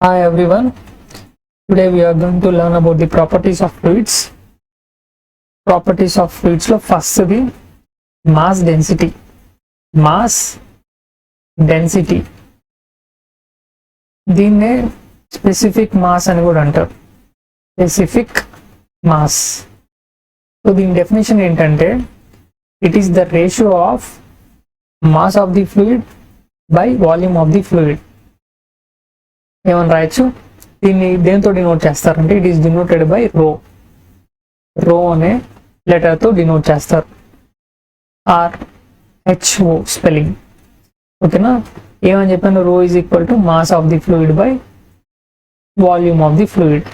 Hi everyone, today we are going to learn about the properties of fluids. Properties of fluids lo first the mass density. Mass density దీన్నే specific mass అని కూడా అంటారు. Specific mass. So దీని definition ఏంటంటే it is the ratio of mass of the fluid by volume of the fluid. ఏమని రాయొచ్చు, దీన్ని దేంతో డినోట్ చేస్తారంటే it is denoted by rho. Rho అనే లెటర్తో డినోట్ చేస్తారు. RHO spelling. ఓకేనా, ఏమని చెప్పాను, rho is equal to mass of the fluid by volume of the fluid.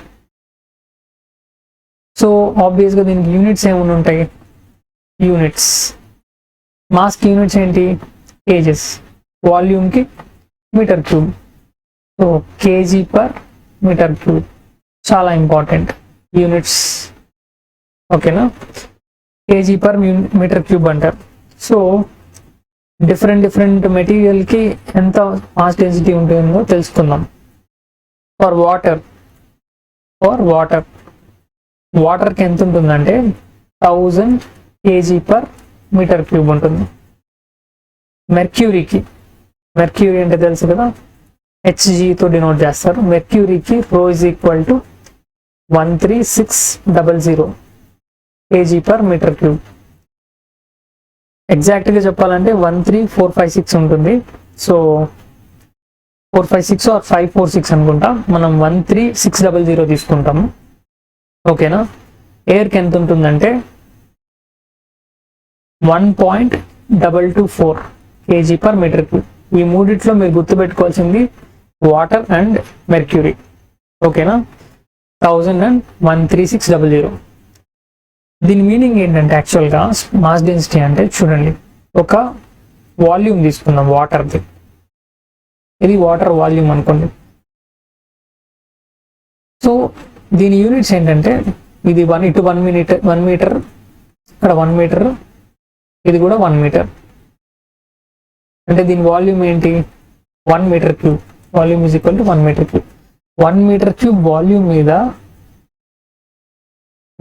So ఆబ్వియస్గా దీనికి యూనిట్స్ ఏమైనా ఉంటాయి, యూనిట్స్. మాస్కి యూనిట్స్ ఏంటి, కేజెస్. వాల్యూమ్కి metre cube. So kg per metre cube చాలా ఇంపార్టెంట్ యూనిట్స్. ఓకేనా, కేజీ పర్ మీటర్ క్యూబ్ అంటారు. సో డిఫరెంట్ మెటీరియల్కి ఎంత మాస్ డెన్సిటీ ఉంటుందో తెలుసుకుందాం. ఫర్ వాటర్కి ఎంత ఉంటుందంటే 1000 kg per మీటర్ క్యూబ్ ఉంటుంది. మెర్క్యూరీ అంటే తెలుసు కదా, HGతో డినోట్ చేస్తారు. మెర్క్యూరీకి rho is equal to 13600 kg per metre cube. ఎగ్జాక్ట్గా చెప్పాలంటే 13456 ఉంటుంది. సో 456 ఆర్ 546 అనుకుంటా, మనం 13600 తీసుకుంటాము. ఓకేనా, ఎయిర్కి ఎంత ఉంటుందంటే 1.224 kg per మీటర్ క్యూబ్. ఈ మూడిట్లో మీరు గుర్తుపెట్టుకోవాల్సింది వాటర్ అండ్ మెర్క్యూరీ. ఓకేనా, 1000 and 13600. దీని మీనింగ్ ఏంటంటే యాక్చువల్గా మాస్ డెన్సిటీ అంటే చూడండి, ఒక వాల్యూమ్ తీసుకుందాం వాటర్ది. ఇది వాటర్ వాల్యూమ్ అనుకోండి. సో దీని యూనిట్స్ ఏంటంటే ఇది 1 మీటర్, ఇక్కడ 1 మీటర్, ఇది కూడా 1 మీటర్. అంటే దీని వాల్యూమ్ ఏంటి, 1 metre cube. Volume is equal to 1 metre cube. 1 metre cube volume మీద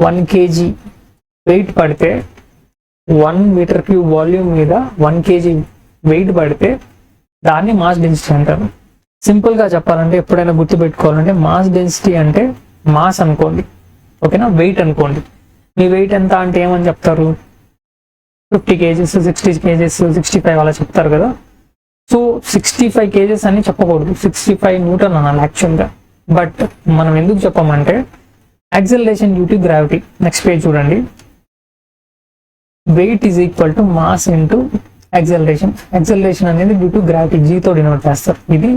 1 kg వెయిట్ పడితే, 1 మీటర్ క్యూబ్ వాల్యూమ్ మీద 1 kg వెయిట్ పడితే దాన్ని మాస్ డెన్సిటీ అంటారు. సింపుల్గా చెప్పాలంటే ఎప్పుడైనా గుర్తుపెట్టుకోవాలంటే మాస్ డెన్సిటీ అంటే మాస్ అనుకోండి. ఓకేనా, వెయిట్ అనుకోండి. మీ వెయిట్ ఎంత అంటే ఏమని చెప్తారు, 50 kgs, 60 kgs, 65 అలా చెప్తారు కదా. సో 65 kgs అని చెప్పకూడదు, 65 న్యూటన్ అనాలి యాక్చువల్గా. బట్ మనం ఎందుకు చెప్పామంటే acceleration due to gravity. Next page చూడండి, weight is equal to mass into acceleration. Acceleration అనేది డ్యూ టు గ్రావిటీ, జీతో డినోట్ చేస్తారు. ఇది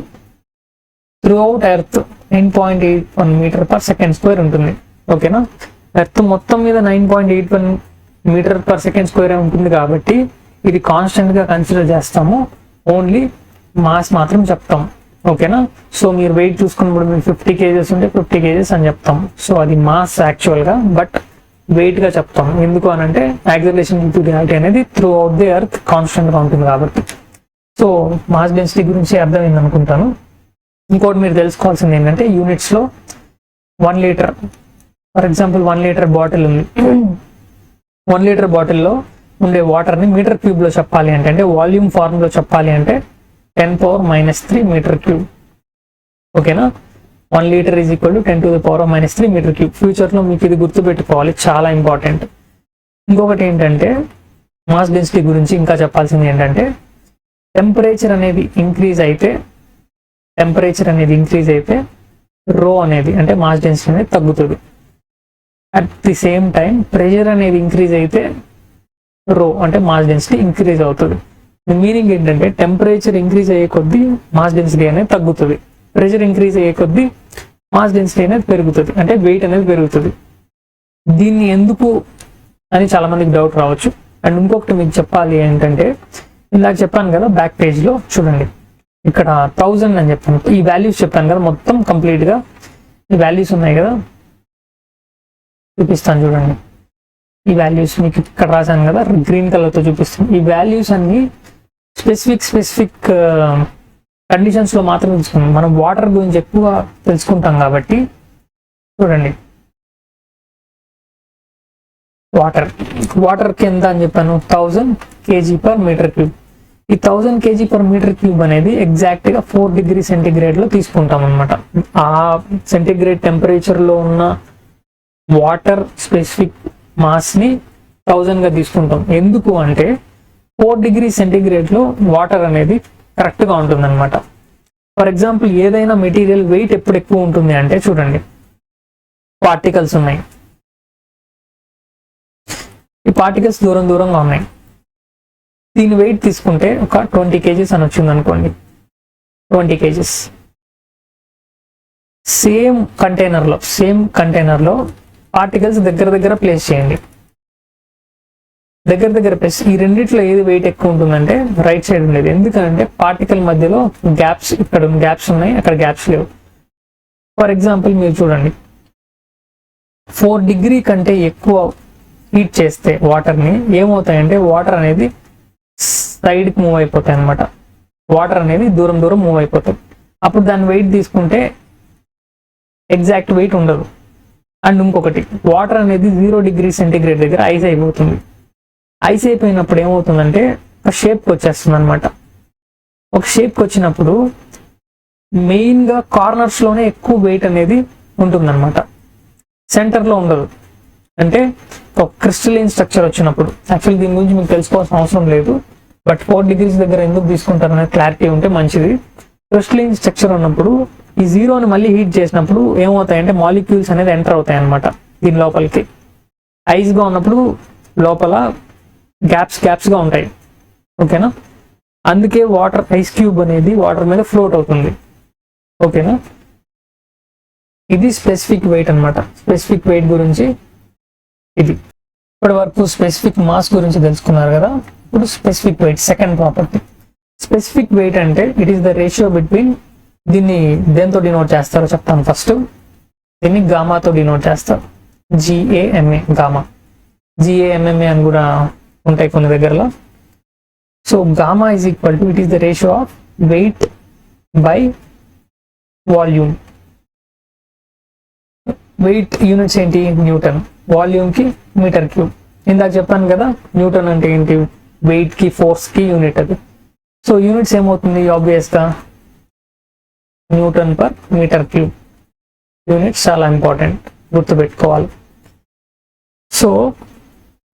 throughout earth 9.81 metre per second square ఉంటుంది. ఓకేనా, ఎర్త్ మొత్తం మీద 9.81 మీటర్ పర్ సెకండ్ స్క్వేర్ ఉంటుంది కాబట్టి ఇది కాన్స్టెంట్గా కన్సిడర్ చేస్తాము, ఓన్లీ మాస్ మాత్రం చెప్తాం. ఓకేనా, సో మీరు వెయిట్ చూసుకున్నప్పుడు మీరు 50 kgs ఉంటే 50 kgs అని చెప్తాం. సో అది మాస్ యాక్చువల్గా, బట్ వెయిట్గా చెప్తాం. ఎందుకు అని అంటే యాక్సలరేషన్ డ్యూ టు గ్రావిటీ అనేది త్రూ అవుట్ ది ఎర్త్ కాన్స్టెంట్గా ఉంటుంది కాబట్టి. సో మాస్ డెన్సిటీ గురించి అర్థమైంది అనుకుంటాను. ఇంకోటి మీరు తెలుసుకోవాల్సింది ఏంటంటే యూనిట్స్లో 1 litre, for example 1 litre bottle ఉంది. 1 లీటర్ బాటిల్లో ఉండే వాటర్ని మీటర్ క్యూబ్లో చెప్పాలి అంటే వాల్యూమ్ ఫార్మ్లో చెప్పాలి అంటే 10⁻³ మీటర్ క్యూబ్. ఓకేనా, 1 litre is equal to 10⁻³ metre cube. ఫ్యూచర్లో మీకు ఇది గుర్తుపెట్టుకోవాలి, చాలా ఇంపార్టెంట్. ఇంకొకటి ఏంటంటే మాస్ డెన్సిటీ గురించి ఇంకా చెప్పాల్సింది ఏంటంటే టెంపరేచర్ అనేది ఇంక్రీజ్ అయితే రో అనేది అంటే మాస్ డెన్సిటీ అనేది తగ్గుతుంది. At the same time pressure అనేది ఇంక్రీజ్ అయితే రో అంటే మాస్ డెన్సిటీ ఇంక్రీజ్ అవుతుంది. మీనింగ్ ఏంటంటే టెంపరేచర్ ఇంక్రీజ్ అయ్యే కొద్దీ మాస్ డెన్సిటీ అనేది తగ్గుతుంది, ప్రెషర్ ఇంక్రీజ్ అయ్యే కొద్దీ మాస్ డెన్సిటీ అనేది పెరుగుతుంది, అంటే వెయిట్ అనేది పెరుగుతుంది. దీన్ని ఎందుకు అని చాలా మందికి డౌట్ రావచ్చు. అండ్ ఇంకొకటి మీకు చెప్పాలి ఏంటంటే ఇందాక చెప్పాను కదా, బ్యాక్ పేజ్లో చూడండి, ఇక్కడ 1000 అని చెప్పాను, ఈ వాల్యూస్ చెప్పాను కదా, మొత్తం కంప్లీట్గా ఈ వాల్యూస్ ఉన్నాయి కదా, చూపిస్తాను చూడండి. ఈ వాల్యూస్ మీకు ఇక్కడ రాశాను కదా, గ్రీన్ కలర్తో చూపిస్తాను. ఈ వాల్యూస్ అన్ని స్పెసిఫిక్ కండిషన్స్ లో మాత్రం తెలుసుకుంటాం. మనం వాటర్ గురించి ఎక్కువ తెలుసుకుంటాం కాబట్టి చూడండి, వాటర్ కి ఎంత అని చెప్పాను, 1000 kg/m³. ఈ 1000 kg/m³ అనేది ఎగ్జాక్ట్ గా 4 డిగ్రీ సెంటిగ్రేడ్ లో తీసుకుంటాం అనమాట. ఆ సెంటిగ్రేడ్ టెంపరేచర్ లో ఉన్న వాటర్ స్పెసిఫిక్ మాస్ ని 1000 గా తీసుకుంటాం. ఎందుకు అంటే 4 డిగ్రీ సెంటిగ్రేడ్ లో వాటర్ అనేది కరెక్ట్ గా ఉంటుంది అనమాట. ఫర్ ఎగ్జాంపుల్ ఏదైనా మెటీరియల్ వెయిట్ ఎప్పుడు ఎక్కువ ఉంటుంది అంటే చూడండి, పార్టికల్స్ ఉన్నాయి, ఈ పార్టికల్స్ దూరంగా ఉన్నాయి. దీని వెయిట్ తీసుకుంటే ఒక 20 kgs అని వచ్చింది అనుకోండి, 20 kgs. సేమ్ కంటైనర్లో పార్టికల్స్ దగ్గర ప్లేస్ చేయండి. దగ్గర ప్లేస్, ఈ రెండిట్లో ఏది వెయిట్ ఎక్కువ ఉంటుందంటే రైట్ సైడ్ ఉండేది. ఎందుకంటే పార్టికల్ మధ్యలో గ్యాప్స్, ఇక్కడ గ్యాప్స్ ఉన్నాయి, అక్కడ గ్యాప్స్ లేవు. ఫర్ ఎగ్జాంపుల్ మీరు చూడండి, 4 డిగ్రీ కంటే ఎక్కువ హీట్ చేస్తే వాటర్ని ఏమవుతాయంటే వాటర్ అనేది సైడ్కి మూవ్ అయిపోతాయి అనమాట. వాటర్ అనేది దూరం మూవ్ అయిపోతాయి. అప్పుడు దాని వెయిట్ తీసుకుంటే ఎగ్జాక్ట్ వెయిట్ ఉండదు. అండ్ ఇంకొకటి, వాటర్ అనేది 0 డిగ్రీ సెంటిగ్రేడ్ దగ్గర ఐస్ అయిపోతుంది. ఐస్ అయిపోయినప్పుడు ఏమవుతుందంటే ఒక షేప్కి వచ్చేస్తుంది అనమాట. ఒక షేప్కి వచ్చినప్పుడు మెయిన్గా కార్నర్స్లోనే ఎక్కువ వెయిట్ అనేది ఉంటుందన్నమాట, సెంటర్లో ఉండదు. అంటే ఒక క్రిస్టలైన్ స్ట్రక్చర్ వచ్చినప్పుడు, యాక్చువల్లీ దీని గురించి మీకు తెలుసుకోవాల్సిన అవసరం లేదు, బట్ 4 డిగ్రీస్ దగ్గర ఎందుకు తీసుకుంటారు అనేది క్లారిటీ ఉంటే మంచిది. క్రిస్టలైన్ స్ట్రక్చర్ ఉన్నప్పుడు ఈ జీరోని మళ్ళీ హీట్ చేసినప్పుడు ఏమవుతాయంటే మాలిక్యూల్స్ అనేది ఎంటర్ అవుతాయి అనమాట దీని లోపలికి. ఐస్గా ఉన్నప్పుడు లోపల గ్యాప్స్గా ఉంటాయి, ఓకేనా. అందుకే వాటర్ ఐస్ క్యూబ్ అనేది వాటర్ మీద ఫ్లోట్ అవుతుంది, ఓకేనా. ఇది స్పెసిఫిక్ వెయిట్ అనమాట. స్పెసిఫిక్ వెయిట్ గురించి ఇది. ఇప్పటి వరకు స్పెసిఫిక్ మాస్ గురించి తెలుసుకున్నారు కదా. ఇప్పుడు specific weight, second property. Specific weight అంటే it is the ratio between, దీన్ని దేంతో డినోట్ చేస్తారో చెప్తాను ఫస్ట్. దీన్ని గామాతో డినోట్ చేస్తారు, GAMA, గామా. GAMMA అని కూడా ఉంటాయి కొన్ని దగ్గరలో. So gamma is equal to, it is the ratio of weight by volume. Weight units ఏంటి, న్యూటన్. వాల్యూమ్ కి మీటర్ క్యూబ్. ఇందాక చెప్పాను కదా, న్యూటన్ అంటే ఏంటి, వెయిట్ కి ఫోర్స్ కి యూనిట్ అది. సో యూనిట్స్ ఏమవుతుంది, ఆబ్వియస్ గా Nm/m³. యూనిట్స్ చాలా ఇంపార్టెంట్, గుర్తుపెట్టుకోవాలి. సో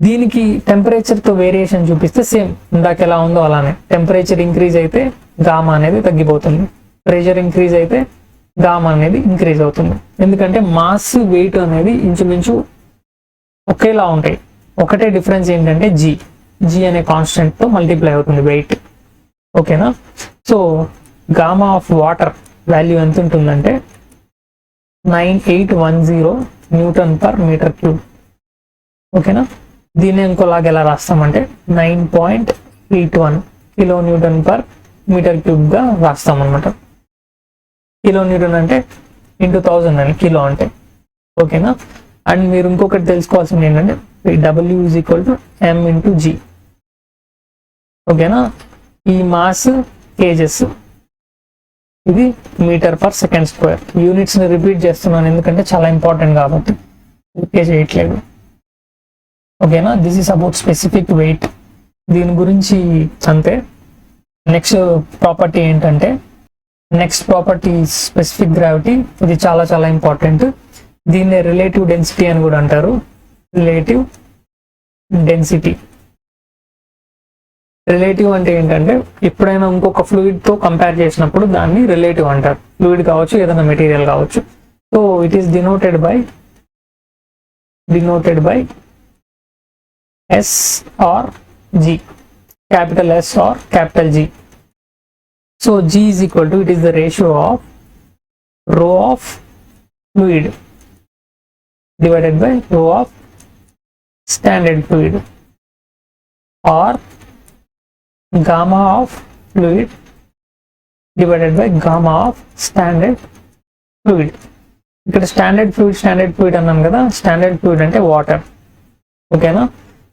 దీనికి టెంపరేచర్ తో వేరియేషన్ చూపిస్తే సేమ్ ఇందాక ఎలా ఉందో అలానే. టెంపరేచర్ ఇంక్రీజ్ అయితే గామా అనేది తగ్గిపోతుంది, ప్రెషర్ ఇంక్రీజ్ అయితే గామా అనేది ఇంక్రీజ్ అవుతుంది. ఎందుకంటే మాస్ వెయిట్ అనేది ఇంచుమించు ఒకేలా ఉంటాయి. ఒకటే డిఫరెన్స్ ఏంటంటే జీ అనే కాన్స్టెంట్ తో మల్టిప్లై అవుతుంది వెయిట్, ఓకేనా. So gamma of water value ఎంత ఉంటుందంటే 9810 Nm/m³, ఓకేనా. దీన్ని ఇంకోలాగా ఎలా రాస్తామంటే 9.81 kN/m³ గా రాస్తాం అనమాట. కిలోన్యూటన్ అంటే ఇంటూ 1000 అని, కిలో అంటే, ఓకేనా. అండ్ మీరు ఇంకొకటి తెలుసుకోవాల్సింది ఏంటంటే W = m/g, ఓకేనా. ఈ మాస్ కేజెస్, ఇది m/s². యూనిట్స్ ని రిపీట్ చేస్తున్నాను ఎందుకంటే చాలా ఇంపార్టెంట్ కాబట్టి, ఓకే చేయట్లేదు, ఓకేనా. This is about specific weight. దీని గురించి అంతే. నెక్స్ట్ ప్రాపర్టీ ఏంటంటే, నెక్స్ట్ ప్రాపర్టీ స్పెసిఫిక్ గ్రావిటీ. ఇది చాలా చాలా ఇంపార్టెంట్. దీన్నే రిలేటివ్ డెన్సిటీ అని కూడా అంటారు. Relative density. రిలేటివ్ అంటే ఏంటంటే, ఎప్పుడైనా ఇంకొక ఫ్లూయిడ్ తో కంపేర్ చేసినప్పుడు దాన్ని రిలేటివ్ అంటారు. ఫ్లూయిడ్ కావచ్చు, ఏదైనా మెటీరియల్ కావచ్చు. So it is denoted by S or G, capital S or capital G. So G is equal to, it is the ratio of rho of fluid divided by rho of standard fluid, or gamma of fluid divided by gamma of standard fluid. ఇక్కడ standard fluid అన్నాను కదా. Standard fluid అంటే water, ఓకేనా.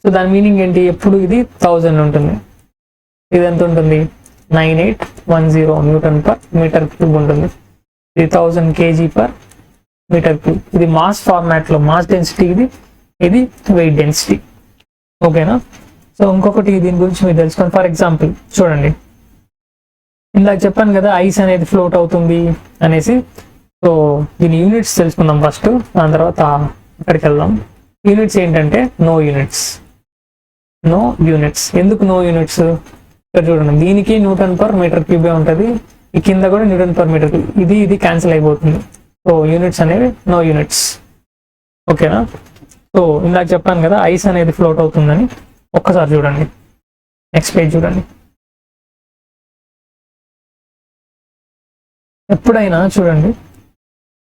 So దాని meaning ఏంటి, ఎప్పుడు ఇది 1000 ఉంటుంది, ఇది ఎంత ఉంటుంది 9810 న్యూటన్ పర్ మీటర్ క్యూబ్ ఉంటుంది. 3000 kg per మీటర్ క్యూబ్. ఇది మాస్ ఫార్మాట్ లో మాస్ డెన్సిటీ, ఇది వెయిట్ డెన్సిటీ. ఓకేనా? సో ఇంకొకటి దీని గురించి మీరు తెలుసుకోండి. ఫర్ ఎగ్జాంపుల్ చూడండి, ఇందాక చెప్పాను కదా ఐస్ అనేది ఫ్లోట్ అవుతుంది అనేసి. సో దీని యూనిట్స్ తెలుసుకుందాం ఫస్ట్, దాని తర్వాత అక్కడికి వెళ్దాం. యూనిట్స్ ఏంటంటే నో యూనిట్స్. ఎందుకు నో యూనిట్స్? ఇక్కడ చూడండి, దీనికి న్యూటన్ పర్ మీటర్ క్యూబే ఉంటుంది, ఈ కింద కూడా న్యూటన్ పర్ మీటర్ క్యూబ్. ఇది క్యాన్సిల్ అయిపోతుంది. సో యూనిట్స్ అనేవి నో యూనిట్స్. ఓకేనా? సో ఇందాక చెప్పాను కదా ఐస్ అనేది ఫ్లోట్ అవుతుందని. ఒక్కసారి చూడండి, నెక్స్ట్ పేజ్ చూడండి. ఎప్పుడైనా చూడండి,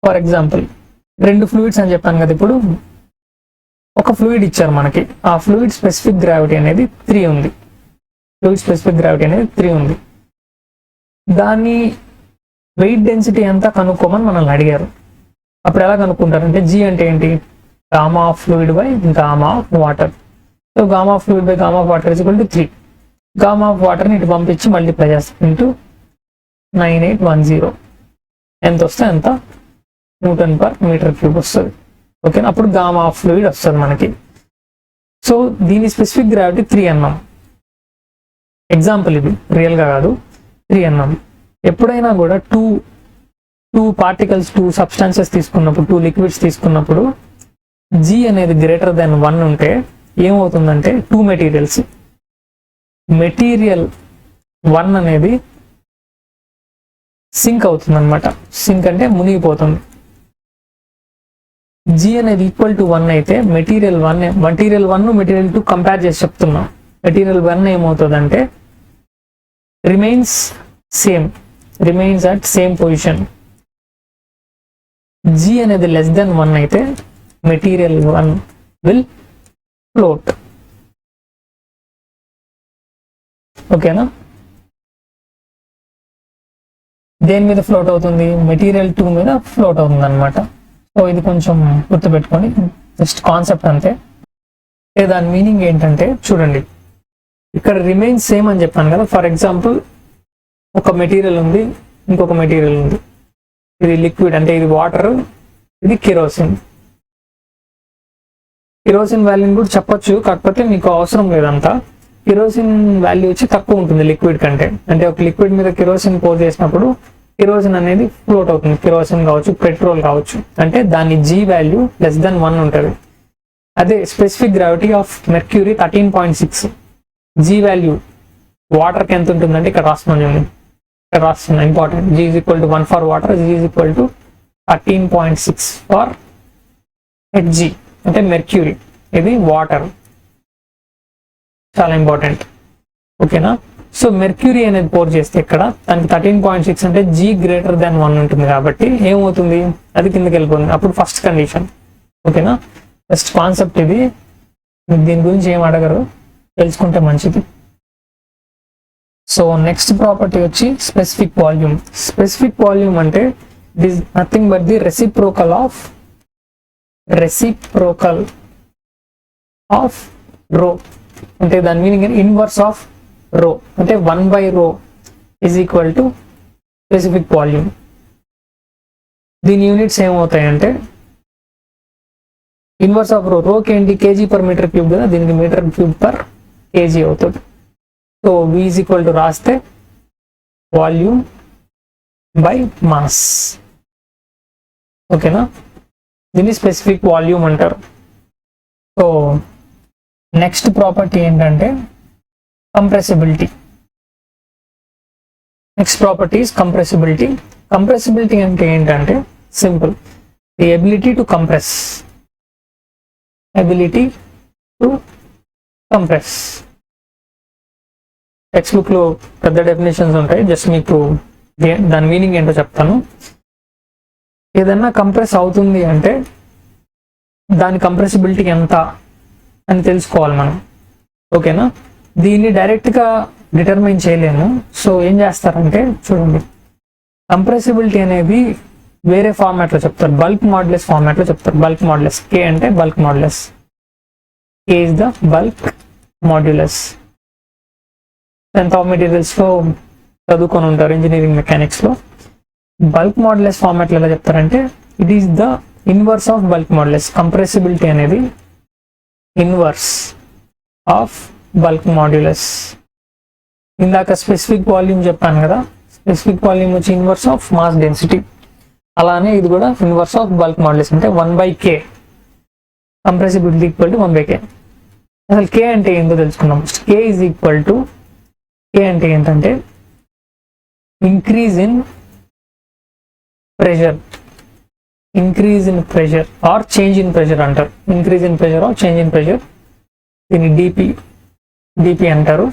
ఫర్ ఎగ్జాంపుల్ 2 ఫ్లూయిడ్స్ అని చెప్పాను కదా, ఇప్పుడు ఒక ఫ్లూయిడ్ ఇచ్చారు మనకి, ఆ ఫ్లూయిడ్ స్పెసిఫిక్ గ్రావిటీ అనేది 3 ఉంది. దాని వెయిట్ డెన్సిటీ ఎంత కనుక్కోమని మనల్ని అడిగారు. అప్పుడు ఎలా కనుక్కుంటారంటే జీ అంటే ఏంటి? Gamma of fluid by gamma of water. So gamma of fluid by gamma of water equal to 3. Gamma of వాటర్ని ఇటు పంపించి మల్టిప్లై చేస్తాం ఇంటూ 9810. ఎంత వస్తే ఎంత? న్యూటన్ పర్ మీటర్ క్యూబ్ వస్తుంది. ఓకేనా? అప్పుడు గామా ఆఫ్ ఫ్లూయిడ్ వస్తుంది మనకి. సో దీని స్పెసిఫిక్ గ్రావిటీ 3 అన్నాం. ఎగ్జాంపుల్ ఇది, రియల్గా కాదు, 3 అన్నాం. ఎప్పుడైనా కూడా టూ పార్టికల్స్, 2 సబ్స్టాన్సెస్ తీసుకున్నప్పుడు, 2 లిక్విడ్స్ తీసుకున్నప్పుడు జీ అనేది గ్రేటర్ దెన్ 1 ఉంటే ఏమవుతుందంటే 2 మెటీరియల్ 1 అనేది సింక్ అవుతుంది అనమాట. సింక్ అంటే మునిగిపోతుంది. జీ అనేది ఈక్వల్ టు 1 అయితే మెటీరియల్ 1 మెటీరియల్ 2 కంపేర్ చేసి చెప్తున్నాం. మెటీరియల్ 1 ఏమవుతుందంటే remains at same position. G అనేది లెస్ దెన్ 1 అయితే మెటీరియల్ 1 విల్ ఫ్లోట్. ఓకేనా? దేని మీద ఫ్లోట్ అవుతుంది? మెటీరియల్ 2 మీద ఫ్లోట్ అవుతుంది అనమాట. సో ఇది కొంచెం గుర్తుపెట్టుకోండి, జస్ట్ కాన్సెప్ట్ అంతే. దాని మీనింగ్ ఏంటంటే చూడండి, ఇక్కడ రిమైన్స్ సేమ్ అని చెప్పాను కదా. ఫర్ ఎగ్జాంపుల్ ఒక మెటీరియల్ ఉంది, ఇంకొక మెటీరియల్ ఉంది. ఇది లిక్విడ్ అంటే ఇది వాటర్, ఇది కిరోసిన్. కిరోసిన్ వాల్యూని కూడా చెప్పొచ్చు, కాకపోతే మీకు అవసరం లేదంతా. కిరోసిన్ వాల్యూ వచ్చి తక్కువ ఉంటుంది లిక్విడ్ కంటే. అంటే ఒక లిక్విడ్ మీద కిరోసిన్ పోర్ చేసినప్పుడు కిరోసిన్ అనేది ఫ్లోట్ అవుతుంది. కిరోసిన్ కావచ్చు, పెట్రోల్ కావచ్చు. అంటే దాని జీ వాల్యూ లెస్ దెన్ 1 ఉంటుంది. అదే specific gravity of mercury 13.6. G value వాటర్కి ఎంత ఉంటుందంటే ఇక్కడ రాస్తున్నాను, important. G is equal to 1 for water, G is equal to 13.6 for HG అంటే మెర్క్యూరీ. ఇది వాటర్, చాలా ఇంపార్టెంట్. ఓకేనా? సో మెర్క్యూరీ అనేది పోర్ చేస్తే ఇక్కడ దానికి 13.6 అంటే జీ గ్రేటర్ దాన్ 1 ఉంటుంది కాబట్టి ఏమవుతుంది? అది కిందకి వెళ్ళిపోతుంది. అప్పుడు ఫస్ట్ కండిషన్. ఓకేనా? ఫస్ట్ కాన్సెప్ట్ ఇది. దీని గురించి ఏం అడగరు, తెలుసుకుంటే మంచిది. సో నెక్స్ట్ ప్రాపర్టీ వచ్చి స్పెసిఫిక్ వాల్యూమ్. స్పెసిఫిక్ వాల్యూమ్ అంటే it is nothing but the reciprocal of rho. అంటే దాని మీనింగ్ ఇన్వర్స్ ఆఫ్ రో. అంటే 1/ρ is equal to specific volume. దీని యూనిట్స్ ఏమవుతాయంటే ఇన్వర్స్ ఆఫ్ రోకి ఏంటి? కేజీ పర్ మీటర్ క్యూబ్ కదా, దీనికి మీటర్ క్యూబ్ పర్ కేజీ అవుతుంది. So V is equal to రాస్తే వాల్యూమ్ బై మాస్. ఓకేనా? దీన్ని స్పెసిఫిక్ వాల్యూమ్ అంటారు. సో నెక్స్ట్ ప్రాపర్టీ ఏంటంటే compressibility. Next property is compressibility. Compressibility అంటే ఏంటంటే simple, the ability to compress. Text book లో పెద్ద డెఫినేషన్స్ ఉంటాయి, జస్ట్ మీకు దాని మీనింగ్ ఏంటో చెప్తాను. ఏదన్నా కంప్రెస్ అవుతుంది అంటే దాని కంప్రెసిబిలిటీ ఎంత అని తెలుసుకోవాలి మనం. ఓకేనా? దీన్ని డైరెక్ట్గా డిటర్మైన్ చేయలేము. సో ఏం చేస్తారంటే చూడండి, కంప్రెసిబిలిటీ అనేది వేరే ఫార్మాట్లో చెప్తారు, బల్క్ మాడ్యులస్ ఫార్మాట్లో చెప్తారు. బల్క్ మాడ్యులస్ కే అంటే bulk modulus, K is the bulk modulus. Strength of మెటీరియల్స్లో చదువుకొని ఉంటారు ఇంజనీరింగ్ మెకానిక్స్లో. బల్క్ మాడ్యులస్ ఫార్మాట్లో ఎలా చెప్తారంటే it is the inverse of bulk modulus. Compressibility అనేది ఇన్వర్స్ ఆఫ్ బల్క్ మాడ్యులస్. ఇందాక స్పెసిఫిక్ వాల్యూమ్ చెప్పాను కదా, స్పెసిఫిక్ వాల్యూమ్ వచ్చి ఇన్వర్స్ ఆఫ్ మాస్ డెన్సిటీ. అలానే ఇది కూడా ఇన్వర్స్ ఆఫ్ బల్క్ మాడ్యులస్ అంటే 1/k. Compressibility equal to 1/k. అసలు k అంటే ఏంటో తెలుసుకున్నాం. k is equal to, k అంటే ఏంటంటే increase in pressure, increase in pressure or change in pressure అంటారు. Increase in pressure or change in pressure, దీన్ని dp అంటారు.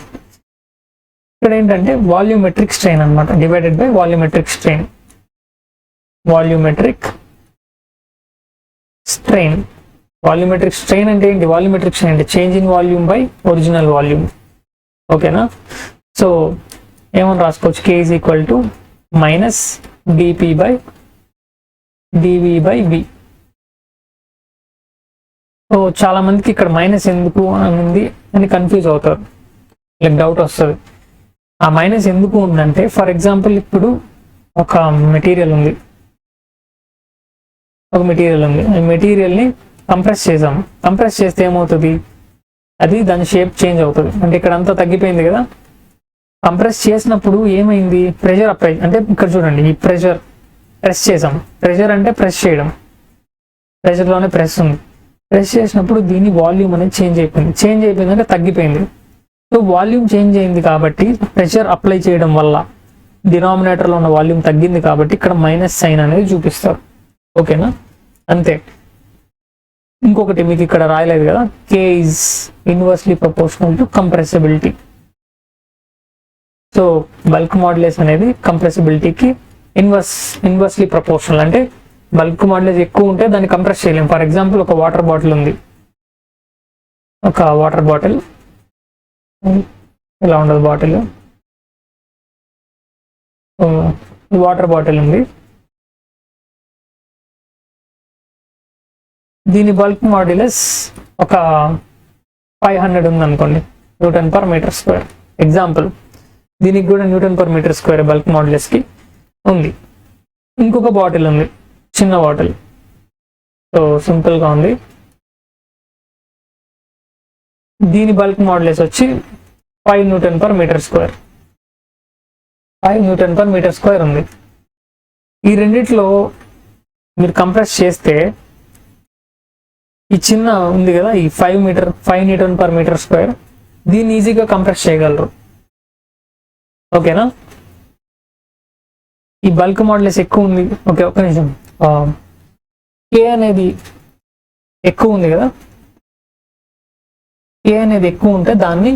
ఇక్కడ ఏంటంటే వాల్యూమెట్రిక్ స్ట్రెయిన్ అనమాట, divided by volumetric strain. Volumetric strain, volumetric strain అంటే ఏంటి? వాల్యూమెట్రిక్ స్ట్రెయిన్ అంటే change in volume by original volume. ఓకేనా? సో ఏమని రాసుకోవచ్చు? k is equal to minus dp by dv by v. So చాలా మందికి ఇక్కడ మైనస్ ఎందుకు ఉంది అని కన్ఫ్యూజ్ అవుతారు, లైక్ డౌట్ వస్తుంది. ఆ మైనస్ ఎందుకు ఉందంటే, ఫర్ ఎగ్జాంపుల్ ఇప్పుడు ఒక మెటీరియల్ ఉంది, ఈ మెటీరియల్ని కంప్రెస్ చేసాం. కంప్రెస్ చేస్తే ఏమవుతుంది? అది దాని షేప్ చేంజ్ అవుతుంది. అంటే ఇక్కడ అంతా తగ్గిపోయింది కదా. కంప్రెస్ చేసినప్పుడు ఏమైంది? ప్రెషర్ అప్లై, అంటే ఇక్కడ చూడండి, ఈ ప్రెషర్ ప్రెస్ చేసాం. ప్రెషర్ అంటే ప్రెస్ చేయడం, ప్రెషర్లోనే ప్రెస్ ఉంది. ప్రెస్ చేసినప్పుడు దీని వాల్యూమ్ అనేది చేంజ్ అయిపోయింది. చేంజ్ అయిపోయింది అంటే తగ్గిపోయింది. సో వాల్యూమ్ చేంజ్ అయింది కాబట్టి ప్రెషర్ అప్లై చేయడం వల్ల డినామినేటర్లో ఉన్న వాల్యూమ్ తగ్గింది కాబట్టి ఇక్కడ మైనస్ సైన్ అనేది చూపిస్తారు. ఓకేనా? అంతే. ఇంకొకటి మీకు ఇక్కడ రాయలేదు కదా, k is inversely proportional to compressibility. So bulk modulus అనేది కంప్రెసిబిలిటీకి ఇన్వర్స్లీ ప్రపోర్షనల్. అంటే బల్క్ మాడ్యులస్ ఎక్కువ ఉంటే దాన్ని కంప్రెస్ చేయలేం. ఫర్ ఎగ్జాంపుల్ ఒక వాటర్ బాటిల్ ఉంది, ఒక వాటర్ బాటిల్ ఇలా ఉండదు బాటిల్, వాటర్ బాటిల్ ఉంది. దీని బల్క్ మాడ్యులస్ ఒక 500 ఉంది అనుకోండి, Nm/m². ఎగ్జాంపుల్, దీనికి కూడా Nm/m² బల్క్ మాడ్యులస్కి ఉంది. ఇంకొక బాటిల్ ఉంది, చిన్న బాటిల్, సో సింపుల్గా ఉంది. దీని బల్క్ మాడ్యులస్ వచ్చి 5 Nm/m². 5 Nm/m² ఉంది. ఈ రెండిట్లో మీరు కంప్రెస్ చేస్తే ఈ చిన్న ఉంది కదా, ఈ 5 Nm/m², దీన్ని ఈజీగా కంప్రెస్ చేయగలరు. ఓకేనా? ఈ బల్క్ మాడ్యులస్ ఎక్కువ ఉంది. ఓకే, ఒక్క నిమిషం. k అనేది ఎక్కువ ఉంది కదా, k అనేది ఎక్కువ ఉంటే దాన్ని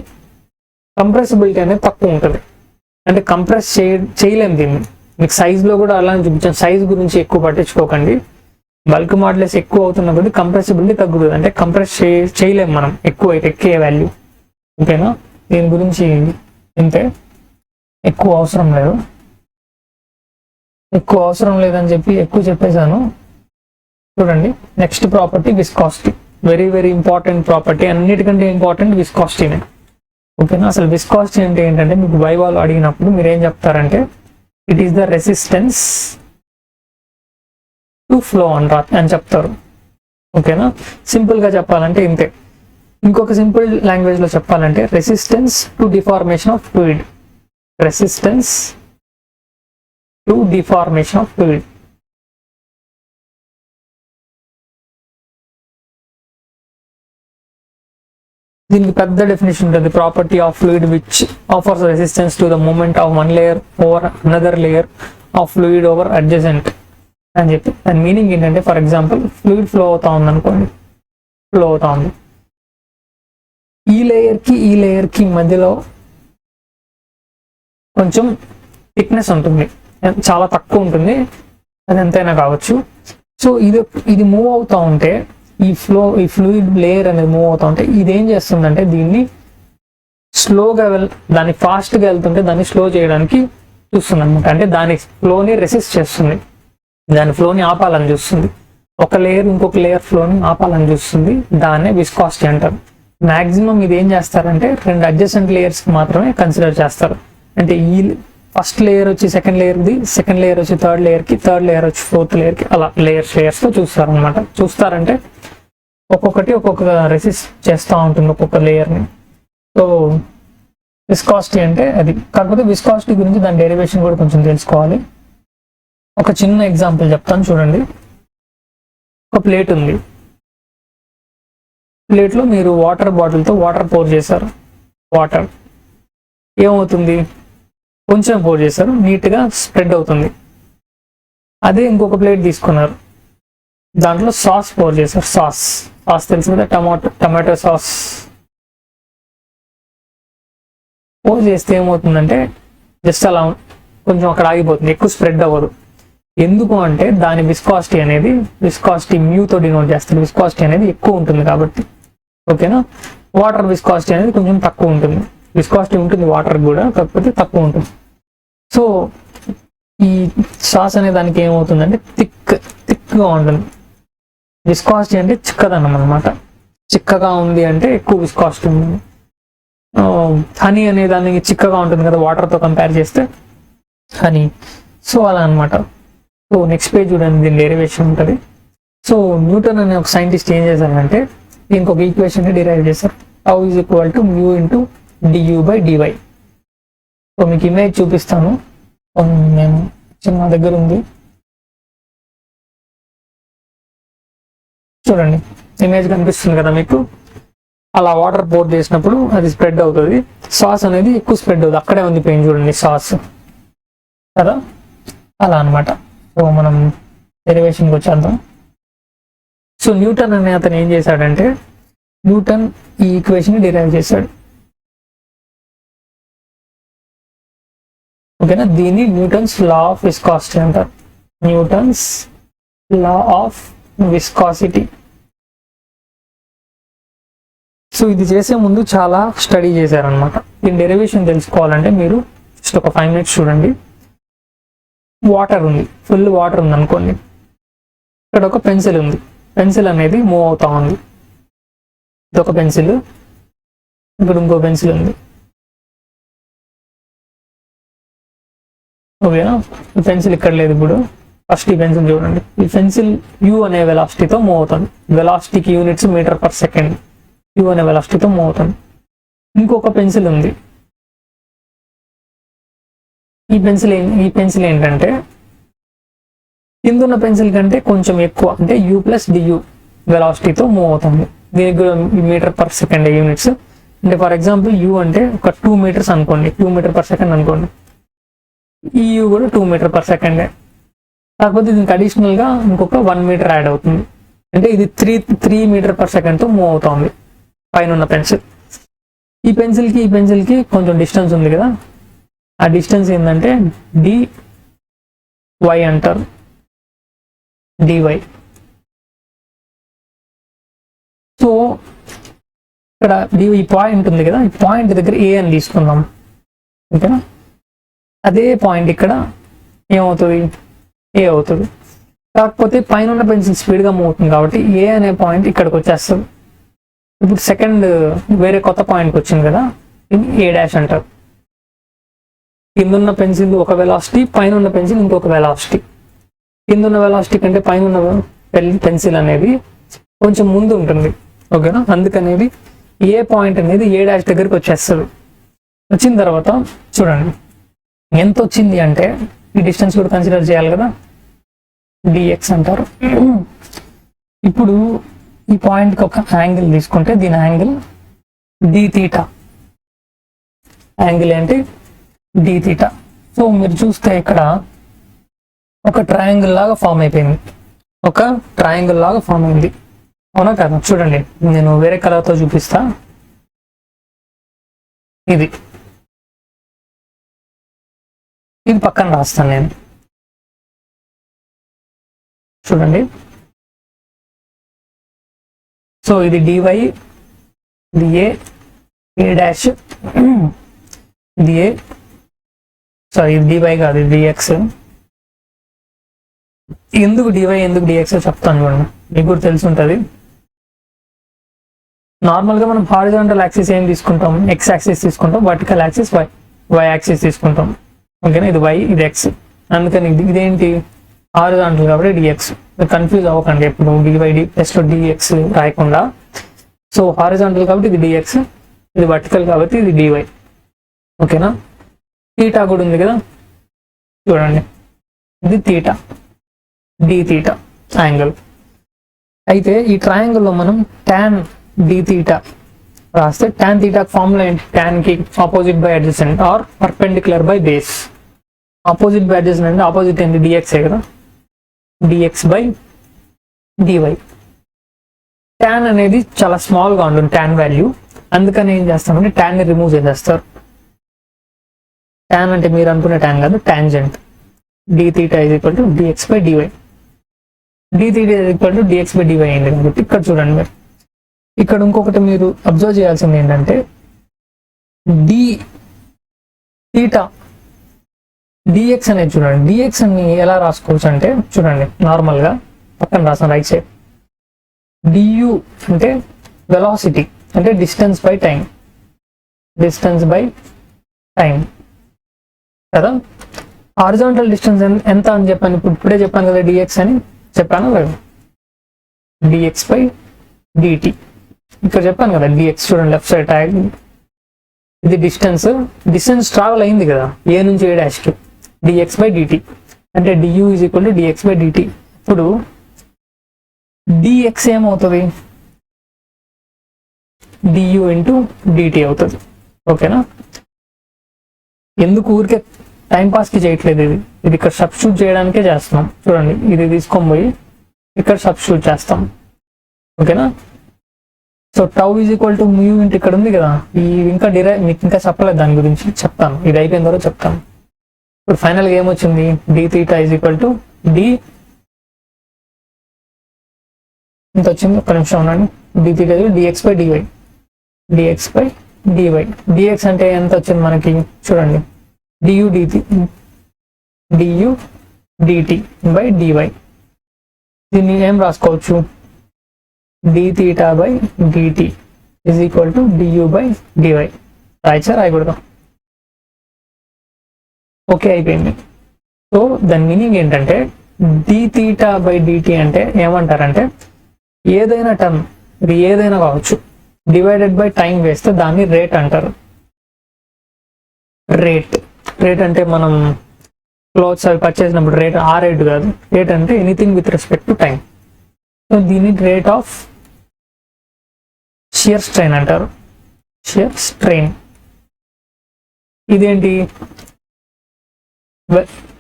కంప్రెసిబిలిటీ అనేది తక్కువ ఉంటుంది. అంటే కంప్రెస్ చేయలేము దీన్ని. మీకు సైజులో కూడా అలా చూపించాను. సైజ్ గురించి ఎక్కువ పట్టించుకోకండి. బల్క్ మాడ్యులస్ ఎక్కువ అవుతున్న కొద్ది కంప్రెసిబిలిటీ తగ్గుతుంది. అంటే కంప్రెస్ చేయలేము మనం ఎక్కువ అయితే, k వాల్యూ. ఓకేనా? దీని గురించి ఇంతే, ఎక్కువ అవసరం లేదని చెప్పి ఎక్కువ చెప్పేశాను. చూడండి, next property viscosity. Very very important property. అన్నిటికంటే ఇంపార్టెంట్ విస్కాసిటీనే. ఓకేనా? అసలు విస్కాసిటీ అంటే ఏంటంటే, మీకు వైవాలో అడిగినప్పుడు మీరు ఏం చెప్తారంటే, it is the resistance to flow అని చెప్తారు. ఓకేనా? సింపుల్గా చెప్పాలంటే ఇంతే. ఇంకొక సింపుల్ లాంగ్వేజ్లో చెప్పాలంటే resistance to deformation of fluid. Resistance to deformation of fluid. దీనికి పెద్ద డెఫినేషన్ ఉంటుంది. Property of fluid which offers resistance to the moment of one layer over another layer of fluid over adjacent అని చెప్పి. దాని meaning ఏంటంటే, for example fluid flow అవుతా ఉంది అనుకోండి, ఫ్లో అవుతా ఉంది. ఈ లేయర్కి మధ్యలో కొంచెం థిక్నెస్ ఉంటుంది, చాలా తక్కువ ఉంటుంది, అది ఎంతైనా కావచ్చు. సో ఇది మూవ్ అవుతూ ఉంటే, ఈ ఫ్లూయిడ్ లేయర్ అనేది మూవ్ అవుతూ ఉంటే ఇది ఏం చేస్తుందంటే దీన్ని స్లోగా దాన్ని ఫాస్ట్గా వెళ్తుంటే దాన్ని స్లో చేయడానికి చూస్తుంది అనమాట. అంటే దాని ఫ్లోని రెసిస్ట్ చేస్తుంది, దాని ఫ్లోని ఆపాలని చూస్తుంది. ఒక లేయర్ ఇంకొక లేయర్ ఫ్లోని ఆపాలని చూస్తుంది. దాన్నే విస్కాసిటీ అంటారు. మ్యాక్సిమం ఇది ఏం చేస్తారంటే 2 అడ్జసెంట్ లేయర్స్కి మాత్రమే కన్సిడర్ చేస్తారు. అంటే ఈ ఫస్ట్ లేయర్ వచ్చి సెకండ్ లేయర్ది, సెకండ్ లేయర్ వచ్చి థర్డ్ లేయర్కి, థర్డ్ లేయర్ వచ్చి ఫోర్త్ లేయర్కి, అలా లేయర్స్తో చూస్తారనమాట. చూస్తారంటే ఒక్కొక్కటి ఒక్కొక్క రెసిస్ట్ చేస్తూ ఉంటుంది ఒక్కొక్క లేయర్ని. సో విస్కాసిటీ అంటే అది. కాకపోతే విస్కాసిటీ గురించి దాని డెరివేషన్ కూడా కొంచెం తెలుసుకోవాలి. ఒక చిన్న ఎగ్జాంపుల్ చెప్తాను చూడండి. ఒక ప్లేట్ ఉంది, ప్లేట్లో మీరు వాటర్ బాటిల్తో వాటర్ పోర్ చేశారు. వాటర్ ఏమవుతుంది, కొంచెం పోర్ చేశారు, నీట్గా స్ప్రెడ్ అవుతుంది. అదే ఇంకొక ప్లేట్ తీసుకున్నారు, దాంట్లో సాస్ పోర్ చేశారు. సాస్ తెలుసు కదా, టమాటో సాస్ పోర్ చేస్తే ఏమవుతుందంటే జస్ట్ అలా కొంచెం అక్కడ ఆగిపోతుంది, ఎక్కువ స్ప్రెడ్ అవ్వదు. ఎందుకు అంటే దాని విస్కాసిటీ మ్యూతో డినోట్ చేస్తుంది. విస్కాసిటీ అనేది ఎక్కువ ఉంటుంది కాబట్టి. ఓకేనా. వాటర్ విస్కాసిటీ అనేది కొంచెం తక్కువ ఉంటుంది. విస్కాసిటీ ఉంటుంది వాటర్ కూడా, కాకపోతే తక్కువ ఉంటుంది. సో ఈ సాస్ అనే దానికి ఏమవుతుందంటే థిక్గా ఉంటుంది. విస్కాసిటీ అంటే చిక్కదనం అనమాట. చిక్కగా ఉంది అంటే ఎక్కువ విస్కాసిటీ ఉంటుంది. హనీ అనే దానికి చిక్కగా ఉంటుంది కదా వాటర్తో కంపేర్ చేస్తే, హనీ. సో అలా అనమాట. సో నెక్స్ట్ పేజ్ చూడండి, దీని డెరివేషన్ ఉంటుంది. సో న్యూటన్ అనే ఒక సైంటిస్ట్ ఏం చేశారంటే ఇంకొక ఈక్వేషన్ డిరైవ్ చేశారు. Tau is equal to mu into du by dy. So మీకు ఇమేజ్ చూపిస్తాను, నేను నా దగ్గర ఉంది చూడండి. ఇమేజ్ కనిపిస్తుంది కదా మీకు. అలా వాటర్ పోర్ చేసినప్పుడు అది స్ప్రెడ్ అవుతుంది. సాస్ అనేది ఎక్కువ స్ప్రెడ్ అవుతుంది. అక్కడే ఉంది పెయిన్ చూడండి, సాస్ కదా, అలా అనమాట. సో మనం డెరివేషన్కి వచ్చేద్దాం. సో న్యూటన్ అనే అతను ఏం చేశాడంటే న్యూటన్ ఈ ఈక్వేషన్ డిరైవ్ చేశాడు. ఓకేనా. దీన్ని న్యూటన్స్ లా ఆఫ్ విస్కాసిటీ అంటారు. Newton's law of viscosity. So ఇది చేసే ముందు చాలా స్టడీ చేశారనమాట. దీని డెరివేషన్ తెలుసుకోవాలంటే మీరు జస్ట్ ఒక 5 minutes చూడండి. వాటర్ ఉంది, ఫుల్ వాటర్ ఉంది అనుకోండి. ఇక్కడ ఒక పెన్సిల్ ఉంది, పెన్సిల్ అనేది మూవ్ అవుతా ఉంది. ఇదొక పెన్సిల్, ఇక్కడ ఇంకో పెన్సిల్ ఉంది. ఓకేనా. ఈ పెన్సిల్ ఇక్కడ లేదు. ఇప్పుడు ఫస్ట్ ఈ పెన్సిల్ చూడండి. ఈ పెన్సిల్ యూ అనే వెలాసిటీతో మూవ్ అవుతుంది. వెలాసిటీకి units metre per second. U అనే వెలాసిటీతో మూవ్ అవుతుంది. ఇంకొక పెన్సిల్ ఉంది. ఈ పెన్సిల్ ఏంటంటే కిందున్న పెన్సిల్ కంటే కొంచెం ఎక్కువ, అంటే యూ ప్లస్ డియూ వెలాసిటీతో మూవ్ అవుతుంది. దీనికి కూడా మీటర్ పర్ సెకండ్ యూనిట్స్. అంటే ఫర్ ఎగ్జాంపుల్ యూ అంటే ఒక 2 meters అనుకోండి, 2 meter per second అనుకోండి. ఈ యూ కూడా 2 meter per second. కాకపోతే దీనికి అడిషనల్గా ఇంకొక 1 meter యాడ్ అవుతుంది. అంటే ఇది 3 meter per second మూవ్ అవుతుంది పైన ఉన్న పెన్సిల్. ఈ పెన్సిల్కి కొంచెం డిస్టెన్స్ ఉంది కదా, ఆ డిస్టెన్స్ ఏంటంటే dy అంటారు. dy. సో ఇక్కడ ఈ పాయింట్ ఉంది కదా, ఈ పాయింట్ దగ్గర ఏ అని తీసుకుందాం. ఓకేనా. అదే పాయింట్ ఇక్కడ ఏమవుతుంది, ఏ అవుతుంది. కాకపోతే పైన ఉన్న పెన్సిల్ స్పీడ్గా మూవ్ అవుతుంది కాబట్టి ఏ అనే పాయింట్ ఇక్కడికి వచ్చేస్తుంది. ఇప్పుడు సెకండ్ వేరే కొత్త పాయింట్కి వచ్చింది కదా, ఇది A' అంటారు. కిందున్న పెన్సిల్ ఒక వెలాసిటీ, పైన ఉన్న పెన్సిల్ ఇంకొక వెలాసిటీ. కిందున్న వెలాసిటీ కంటే పైన ఉన్న పెన్సిల్ అనేది కొంచెం ముందు ఉంటుంది. ఓకేనా. అందుకనేది ఏ పాయింట్ అనేది A' దగ్గరికి వచ్చేస్తుంది. వచ్చిన తర్వాత చూడండి ఎంత వచ్చింది అంటే ఈ డిస్టెన్స్ కూడా కన్సిడర్ చేయాలి కదా, dx అంటారు. ఇప్పుడు ఈ పాయింట్కి ఒక యాంగిల్ తీసుకుంటే దీని యాంగిల్ dθ. యాంగిల్ ఏంటి, dθ. సో మీరు చూస్తే ఇక్కడ ఒక ట్రయాంగిల్ లాగా ఫామ్ అయిపోయింది. అవునా కదా. చూడండి నేను వేరే కలర్తో చూపిస్తా. ఇది పక్కన రాస్తాను నేను. చూడండి. సో ఇది dy, ఇది a డాష్, ఇది a, సారీ ఇది dy కాదు, ఇది dx. ఎందుకు dy ఎందుకు dx చెప్తాను చూడండి, మీకు కూడా తెలిసి ఉంటుంది. నార్మల్గా మనం హారిజాంటల్ యాక్సిస్ ఏం తీసుకుంటాం, x యాక్సిస్ తీసుకుంటాం. వర్టికల్ యాక్సిస్ y యాక్సిస్ తీసుకుంటాం. ఓకేనా, ఇది y, ఇది x. అందుకని ఇదేంటి హారిజాంటల్ కాబట్టి dx. కన్ఫ్యూజ్ అవ్వకండి ఎప్పుడు dy ప్లస్ dx రాయకుండా. సో హారిజాంటల్ కాబట్టి ఇది dx, ఇది వర్టికల్ కాబట్టి ఇది dy. ఓకేనా, థీటా కూడా ఉంది కదా, చూడండి ఇది థీటా, డి థీటా యాంగిల్. అయితే ఈ ట్రయాంగిల్లో మనం tan d థీటా రాస్తే tan థీటా ఫార్ములా ఏంటి? tan కి opposite by adjacent or perpendicular by base. Opposite by adjacent అంటే ఆపోజిట్ ఏంటి? dx కదా, dx బై dy. tan అనేది చాలా స్మాల్ గా ఉంటుంది tan వాల్యూ, అందుకని ఏం చేస్తామంటే tan ని రిమూవ్ చేసేస్తారు. tan అంటే మీరు అనుకునే tan కాదు, tangent. d theta is equal to dx by dy. d theta is equal to dx by dy అయింది కాబట్టి ఇక్కడ చూడండి మీరు, ఇక్కడ ఇంకొకటి మీరు అబ్జర్వ్ చేయాల్సింది ఏంటంటే d థీటా dx అనేది చూడండి. dx అని ఎలా రాసుకోవచ్చు అంటే చూడండి, నార్మల్ గా పక్కన రాసాం రైట్ సైడ్. du అంటే వెలాసిటీ, అంటే distance by time, distance by time కదా. హారిజాంటల్ డిస్టెన్స్ ఎంత అని చెప్పాను, ఇప్పుడే చెప్పాను కదా dx అని చెప్పాను కదా, dx బై dt. ఇక్కడ చెప్పాను కదా dx, చూడండి లెఫ్ట్ సైడ్ ట్యాగ్, ఇది డిస్టెన్స్ ట్రావెల్ అయింది కదా a నుంచి a డాష్ కి, dx బై dt అంటే du is equal to dx by dt. ఇప్పుడు dx ఏమవుతుంది? du ఇంటూ dt అవుతుంది. ఓకేనా, ఎందుకు ఊరికే టైం పాస్కి చేయట్లేదు, ఇది ఇక్కడ సబ్స్టిట్యూట్ చేయడానికే చేస్తున్నాం. చూడండి ఇది తీసుకొని పోయి ఇక్కడ సబ్స్టిట్యూట్ చేస్తాం. ఓకేనా, so tau is equal to mu into ఇక్కడ ఉంది కదా, ఈ ఇంకా మీకు ఇంకా చెప్పలేదు, దాని గురించి చెప్తాను, ఇది అయిపోయిన తర్వాత చెప్తాను. ఇప్పుడు ఫైనల్గా ఏమొచ్చింది? D theta is equal to d, ఇంత వచ్చింది, ఒక నిమిషం ఉండండి. D theta dx by dy, dx by dy. Dx అంటే ఎంత వచ్చింది మనకి? చూడండి du dt, du dt by dy. దీన్ని ఏం రాసుకోవచ్చు? D theta by dt is equal to du by dy. రాయచ్చా, రాయకూడదు? ఓకే అయిపోయింది. సో దాని మీనింగ్ ఏంటంటే డి థీటా బై డిటి అంటే ఏమంటారంటే ఏదైనా టర్మ్, ఇది ఏదైనా కావచ్చు, డివైడెడ్ బై టైం వేస్తే దాన్ని రేట్ అంటారు. రేట్ అంటే మనం క్లోత్స్ అవి పర్చేస్ చేసినప్పుడు రేట్, ఆ రేట్ కాదు. రేట్ అంటే anything with respect to time. So దీన్ని రేట్ ఆఫ్ షియర్ స్ట్రెయిన్ అంటారు, షియర్ స్ట్రెయిన్. ఇదేంటి?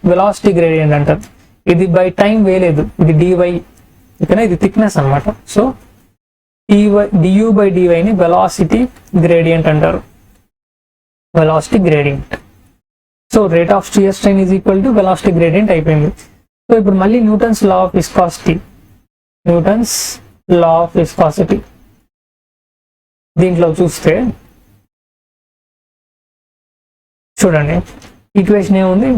వెలాసిటీ గ్రేడియంట్ అంటారు. ఇది బై టైం వేయలేదు, ఇది డివై, ఇక్కడ ఇది థిక్నెస్ అనమాట. సో డియు బై డివైని వెలాసిటీ గ్రేడియంట్ అంటారు, velocity gradient. So rate of shear strain is equal to velocity gradient అయిపోయింది. సో ఇప్పుడు మళ్ళీ Newton's law of viscosity, Newton's law of viscosity దీంట్లో చూస్తే చూడండి ఈక్వేషన్ ఏముంది,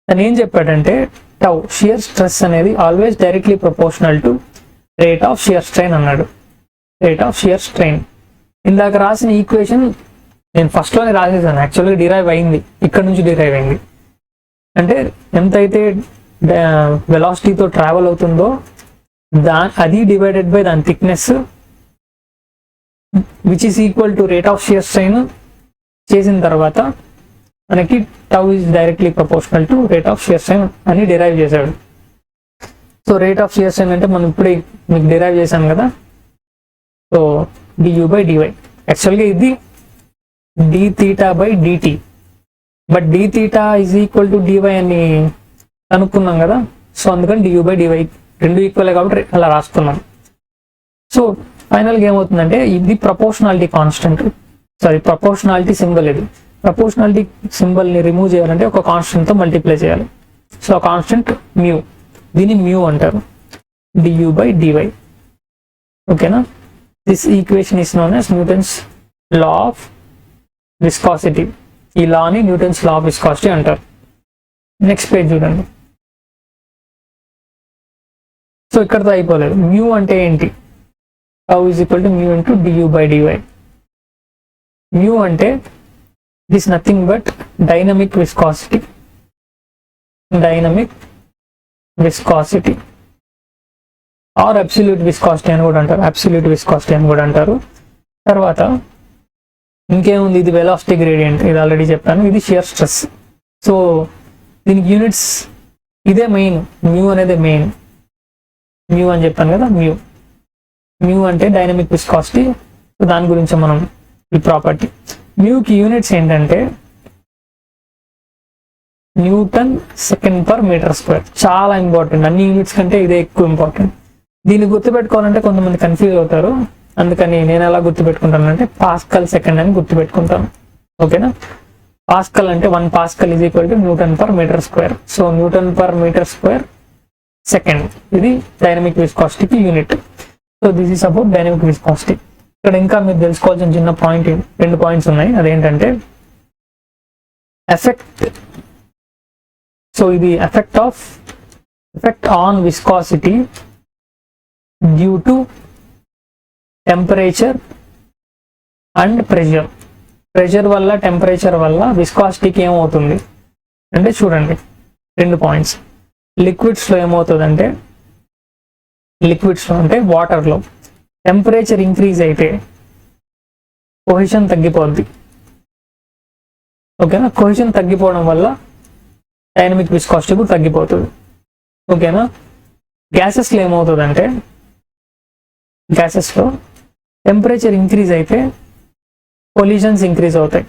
తను ఏం చెప్పాడంటే టౌ షియర్ స్ట్రెస్ అనేది always directly proportional to rate of shear strain అన్నాడు. రేట్ ఆఫ్ షియర్ స్ట్రెయిన్ ఇందాక రాసిన ఈక్వేషన్ నేను ఫస్ట్లోనే రాసేసాను, యాక్చువల్గా డిరైవ్ అయింది, ఇక్కడ నుంచి డిరైవ్ అయింది. అంటే ఎంతైతే వెలాసిటీతో ట్రావెల్ అవుతుందో అది డివైడెడ్ బై దాని thickness which is equal to rate of shear strain చేసిన తర్వాత మనకి tau is directly proportional to rate of shear strain అని డిరైవ్ చేశాడు. So rate of shear strain అంటే మనం ఇప్పుడే మీకు డిరైవ్ చేశాం కదా, సో డియు బై డివై. యాక్చువల్గా ఇది D theta by dt, but D theta is equal to dy అని అనుకున్నాం కదా, సో అందుకని డియు బై డివై రెండు ఈక్వల్ కాబట్టి అలా రాసుకున్నాం. సో ఫైనల్గా ఏమవుతుందంటే ఇది proportionality constant, sorry proportionality symbol. ఇది ప్రపోర్షనాలిటీ సింబల్ని రిమూవ్ చేయాలంటే ఒక కాన్స్టెంట్తో మల్టిప్లై చేయాలి. సో ఆ కాన్స్టెంట్ మ్యూ, దీన్ని మ్యూ అంటారు, డియు బై డివై. ఓకేనా, this equation is known as Newton's law of viscosity. ఈ లాని న్యూటన్స్ లా ఆఫ్ విస్కాసిటీ అంటారు. నెక్స్ట్ పేజ్ చూడండి. సో ఇక్కడతో అయిపోలేదు. మ్యూ అంటే ఏంటి? Tau is equal to mu into du by dy. Mu అంటే this nothing but dynamic viscosity. Dynamic viscosity or absolute viscosity అని కూడా అంటారు, అబ్సల్యూట్ విస్కాసిటీ అని కూడా అంటారు. తర్వాత ఇంకేముంది, ఇది వెలాసిటీ గ్రేడియంట్, ఇది ఆల్రెడీ చెప్పాను. ఇది షియర్ స్ట్రెస్. సో దీనికి యూనిట్స్ ఇదే మెయిన్, మ్యూ అనేది మెయిన్. మ్యూ అని చెప్పాను కదా, మ్యూ అంటే డైనమిక్ విస్కాసిటీ. దాని గురించి మనం ఈ ప్రాపర్టీ. మ్యూకి యూనిట్స్ ఏంటంటే newton second per metre square. చాలా ఇంపార్టెంట్, అన్ని యూనిట్స్ కంటే ఇదే ఎక్కువ ఇంపార్టెంట్. దీన్ని గుర్తుపెట్టుకోవాలంటే కొంతమంది కన్ఫ్యూజ్ అవుతారు, అందుకని నేను ఎలా గుర్తుపెట్టుకుంటానంటే పాస్కల్ సెకండ్ అని గుర్తుపెట్టుకుంటాను. ఓకేనా, పాస్కల్ అంటే 1 pascal is equal to newton per metre square. So newton per metre square second, ఇది డైనమిక్ విస్కాసిటీకి unit. So this is about dynamic viscosity. ఇక్కడ ఇంకా మీరు తెలుసుకోవాల్సిన చిన్న పాయింట్, 2 పాయింట్స్ ఉన్నాయి. అదేంటంటే ఎఫెక్ట్. సో ఇది effect on viscosity due to temperature and pressure. Pressure వల్ల, టెంపరేచర్ వల్ల విస్కాసిటీకి ఏమవుతుంది అంటే చూడండి 2 పాయింట్స్. లిక్విడ్స్లో ఏమవుతుందంటే, లిక్విడ్స్లో అంటే వాటర్లో టెంపరేచర్ ఇంక్రీజ్ అయితే కొహెషన్ తగ్గిపోద్ది. ఓకేనా, కొహెషన్ తగ్గిపోవడం వల్ల డైనమిక్ విస్కాసిటీ కూడా తగ్గిపోతుంది. ఓకేనా, గ్యాసెస్లో ఏమవుతుందంటే, గ్యాసెస్లో టెంపరేచర్ ఇంక్రీజ్ అయితే కొలిషన్స్ ఇంక్రీజ్ అవుతాయి,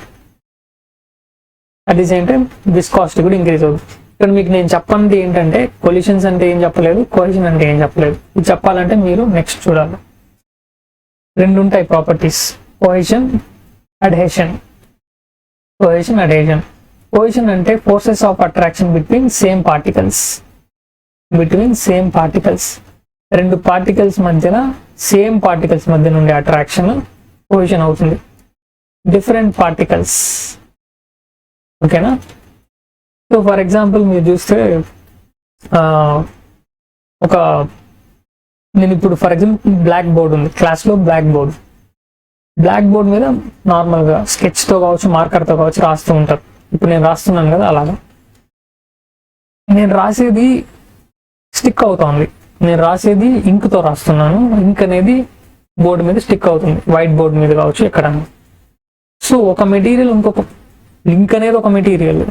at the same time viscosity కూడా ఇంక్రీజ్ అవుతుంది. ఇక్కడ మీకు నేను చెప్పండి ఏంటంటే కొలిషన్స్ అంటే ఏం చెప్పలేదు, కొహెషన్ అంటే ఏం చెప్పలేదు. ఇది చెప్పాలంటే మీరు నెక్స్ట్ చూడాలి. 2 ఉంటాయి properties, cohesion, adhesion. Cohesion, adhesion. Cohesion అంటే forces of attraction between same particles. రెండు పార్టికల్స్ మధ్యన, సేమ్ పార్టికల్స్ మధ్య నుండి అట్రాక్షన్ కొహెషన్ అవుతుంది. డిఫరెంట్ పార్టికల్స్, ఓకేనా. సో ఫర్ ఎగ్జాంపుల్ మీరు చూస్తే నేను ఇప్పుడు ఫర్ ఎగ్జాంపుల్ బ్లాక్ బోర్డ్ ఉంది, క్లాస్లో బ్లాక్ బోర్డ్ మీద నార్మల్గా స్కెచ్తో కావచ్చు, మార్కర్తో కావచ్చు రాస్తూ ఉంటారు. ఇప్పుడు నేను రాస్తున్నాను కదా, అలాగా నేను రాసేది స్టిక్ అవుతుంది. నేను రాసేది ఇంక్తో రాస్తున్నాను, ఇంక్ అనేది బోర్డు మీద స్టిక్ అవుతుంది, వైట్ బోర్డు మీద కావచ్చు ఎక్కడన్నా. సో ఒక మెటీరియల్ ఇంకొక, ఇంక్ అనేది ఒక మెటీరియల్,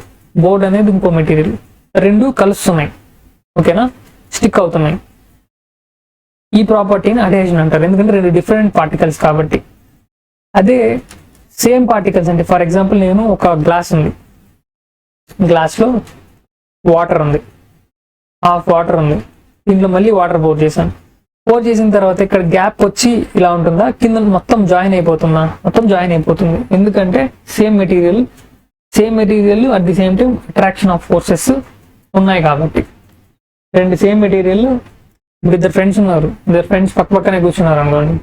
బోర్డ్ అనేది ఇంకో మెటీరియల్, 2 కలుస్తున్నాయి. ఓకేనా, స్టిక్ అవుతున్నాయి. ఈ ప్రాపర్టీని అడ్హెషన్ అంటారు, ఎందుకంటే 2 డిఫరెంట్ పార్టికల్స్ కాబట్టి. అదే సేమ్ పార్టికల్స్ అంటే ఫర్ ఎగ్జాంపుల్ నేను ఒక గ్లాస్ ఉంది, గ్లాస్లో వాటర్ ఉంది, హాఫ్ వాటర్ ఉంది, దీంట్లో మళ్ళీ వాటర్ పోర్ చేసిన తర్వాత ఇక్కడ గ్యాప్ వచ్చి ఇలా ఉంటుందా, కింద మొత్తం జాయిన్ అయిపోతుందా? మొత్తం జాయిన్ అయిపోతుంది. ఎందుకంటే same material at the same time attraction of forces ఉన్నాయి కాబట్టి. 2 సేమ్ మెటీరియల్, ఇప్పుడు 2 ఫ్రెండ్స్ ఉన్నారు, 2 ఫ్రెండ్స్ పక్కనే కూర్చున్నారు అనుకోండి,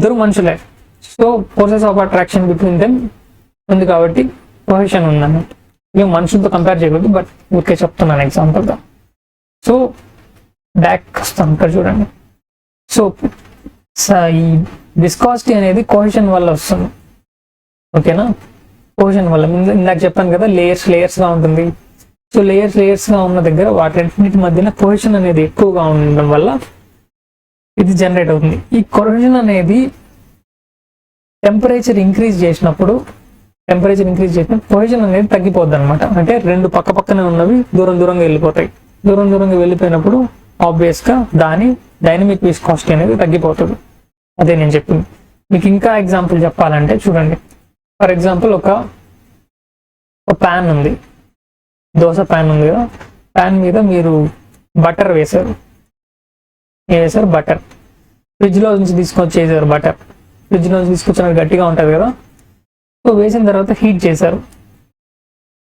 2 మనుషులే. So forces of attraction between them ఉంది కాబట్టి కొహెషన్ ఉందన్నట్టు. మేము మనుషులతో కంపేర్ చేయకూడదు, బట్ ఊరికే చెప్తున్నాను ఎగ్జాంపుల్గా. సో బ్యాక్ వస్తాం, ఇక్కడ చూడండి. సో ఈ విస్కాసిటీ అనేది కొహెషన్ వల్ల వస్తుంది. ఓకేనా, కొహెషన్ వల్ల ఇందాక చెప్పాను కదా, లేయర్స్గా ఉంటుంది. సో లేయర్స్గా ఉన్న దగ్గర వాటి మధ్యన కొహెషన్ అనేది ఎక్కువగా ఉండడం వల్ల ఇది జనరేట్ అవుతుంది. ఈ కొహెషన్ అనేది టెంపరేచర్ ఇంక్రీజ్ చేసినప్పుడు కొహెషన్ అనేది తగ్గిపోద్ది అనమాట. అంటే 2 పక్కనే ఉన్నవి దూరంగా వెళ్ళిపోతాయి. దూరంగా వెళ్ళిపోయినప్పుడు ఆబ్వియస్గా దాని డైనమిక్ విస్కాసిటీ అనేది తగ్గిపోతుంది. అదే నేను చెప్పింది. మీకు ఇంకా ఎగ్జాంపుల్ చెప్పాలంటే చూడండి, ఫర్ ఎగ్జాంపుల్ ఒక ప్యాన్ ఉంది, దోశ ప్యాన్ ఉంది కదా, ప్యాన్ మీద మీరు బటర్ వేశారు, బటర్ ఫ్రిడ్జ్లో నుంచి తీసుకొచ్చేసారు. ఫ్రిడ్జ్లో నుంచి తీసుకొచ్చినప్పుడు గట్టిగా ఉంటుంది కదా. సో వేసిన తర్వాత హీట్ చేశారు.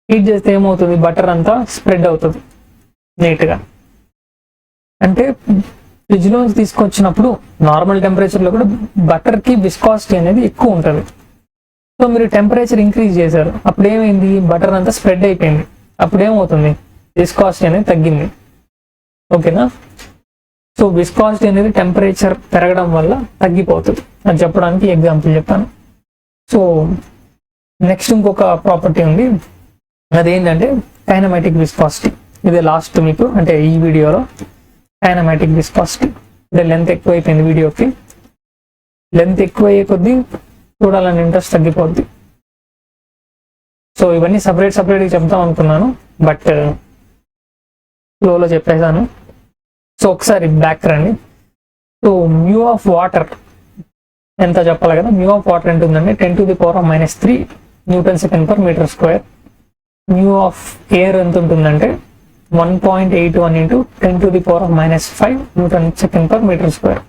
హీట్ చేస్తే ఏమవుతుంది, బటర్ అంతా స్ప్రెడ్ అవుతుంది నీట్గా. అంటే ఫ్రిడ్జ్లో నుంచి తీసుకొచ్చినప్పుడు నార్మల్ టెంపరేచర్లో కూడా బటర్కి విస్కాసిటీ అనేది ఎక్కువ ఉంటుంది. సో మీరు టెంపరేచర్ ఇంక్రీజ్ చేశారు, అప్పుడు ఏమైంది, బటర్ అంతా స్ప్రెడ్ అయిపోయింది. అప్పుడు ఏమవుతుంది, విస్కాసిటీ అనేది తగ్గింది. ఓకేనా, సో విస్కాసిటీ అనేది టెంపరేచర్ పెరగడం వల్ల తగ్గిపోతుంది. అది చెప్పడానికి ఎగ్జాంపుల్ చెప్పాను. సో నెక్స్ట్ ఇంకొక ప్రాపర్టీ ఉంది, అదేంటంటే కైనమాటిక్ విస్కాసిటీ. ఇదే లాస్ట్ మీకు అంటే ఈ వీడియోలో కైనమాటిక్ విస్కాసిటీ. అంటే లెంత్ ఎక్కువైపోయింది వీడియోకి, లెంత్ ఎక్కువయ్యే కొద్దీ చూడాలని ఇంట్రెస్ట్ తగ్గిపోద్ది. సో ఇవన్నీ సపరేట్గా చెప్తాం అనుకున్నాను, బట్ ఫ్లోలో చెప్పేశాను. సో ఒకసారి బ్యాక్ రండి. సో మ్యూ ఆఫ్ వాటర్ ఎంత చెప్పాలి కదా. మ్యూ ఆఫ్ వాటర్ ఎంత ఉందంటే 10⁻³ newton second per metre square. Mu of air ఎంత ఉంటుందంటే 1.81 × 10⁻⁵ newton second per metre square.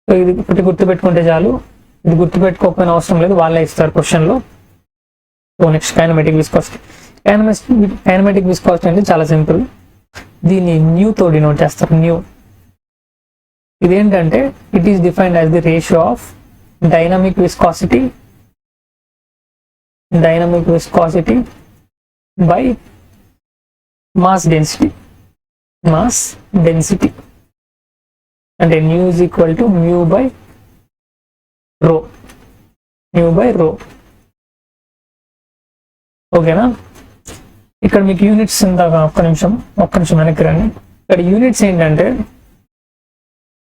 So ఇది ఒకటి గుర్తుపెట్టుకుంటే చాలు, ఇది గుర్తుపెట్టుకోకపోయిన అవసరం లేదు, వాళ్ళే ఇస్తారు క్వశ్చన్లో. So next kinematic viscosity. Kinematic viscosity అంటే చాలా సింపుల్, దీన్ని న్యూతో డినోట్ చేస్తారు. న్యూ ఇదేంటంటే it is defined as the ratio of dynamic viscosity by mass density. అంటే nu is equal to mu by rho. ఓకేనా. ఇక్కడ మీకు యూనిట్స్ ఇందాక ఒక్క నిమిషం వెనక్కి రండి. ఇక్కడ యూనిట్స్ ఏంటంటే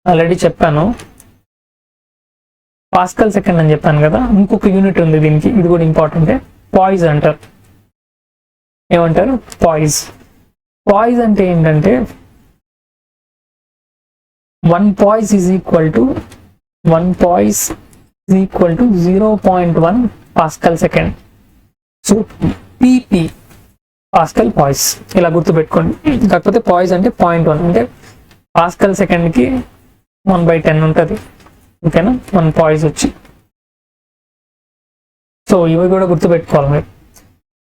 ఆల్రెడీ చెప్పాను, పాస్కల్ సెకండ్ అని చెప్పాను కదా. ఇంకొక యూనిట్ ఉంది దీనికి, ఇది కూడా ఇంపార్టెంటే, పాయిజ్ అంటారు. ఏమంటారు? పాయిజ్ అంటే ఏంటంటే 1 poise is equal to 0.1 pascal second. So PP pascal poise ఇలా గుర్తుపెట్టుకోండి. కాకపోతే పాయిస్ అంటే 0.1 అంటే పాస్కల్ సెకండ్కి 1/10 ఉంటుంది. ఓకేనా, 1 పాయిస్ వచ్చి. సో ఇవి కూడా గుర్తుపెట్టుకోవాలి మీరు.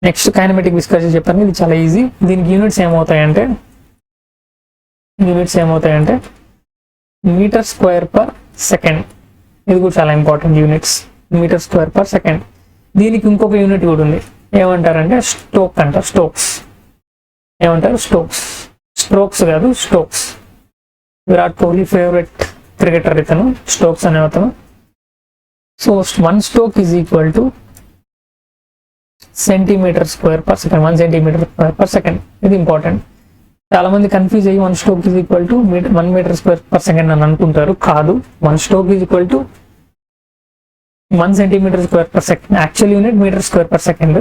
నెక్స్ట్ కైనమాటిక్ విస్కాసిటీ చెప్పాను, ఇది చాలా ఈజీ. దీనికి యూనిట్స్ ఏమవుతాయంటే మీటర్ స్క్వేర్ పర్ సెకండ్. ఇది కూడా చాలా important units, metre square per second. దీనికి ఇంకొక యూనిట్ కూడా ఉంది, ఏమంటారంటే స్టోక్ అంటారు. స్ట్రోక్స్ కాదు, stokes. Virat Kohli favourite cricketer ఇతను, స్టోక్స్ అనే అతను. So 1 stoke is equal to centimetre square per second. 1 centimetre square per second. ఇది ఇంపార్టెంట్. చాలా మంది కన్ఫ్యూజ్ అయ్యి 1 stoke is equal to 1 metre square per second అని అనుకుంటారు. కాదు, 1 stoke is equal to 1 centimetre square per second. Actual unit metre square per second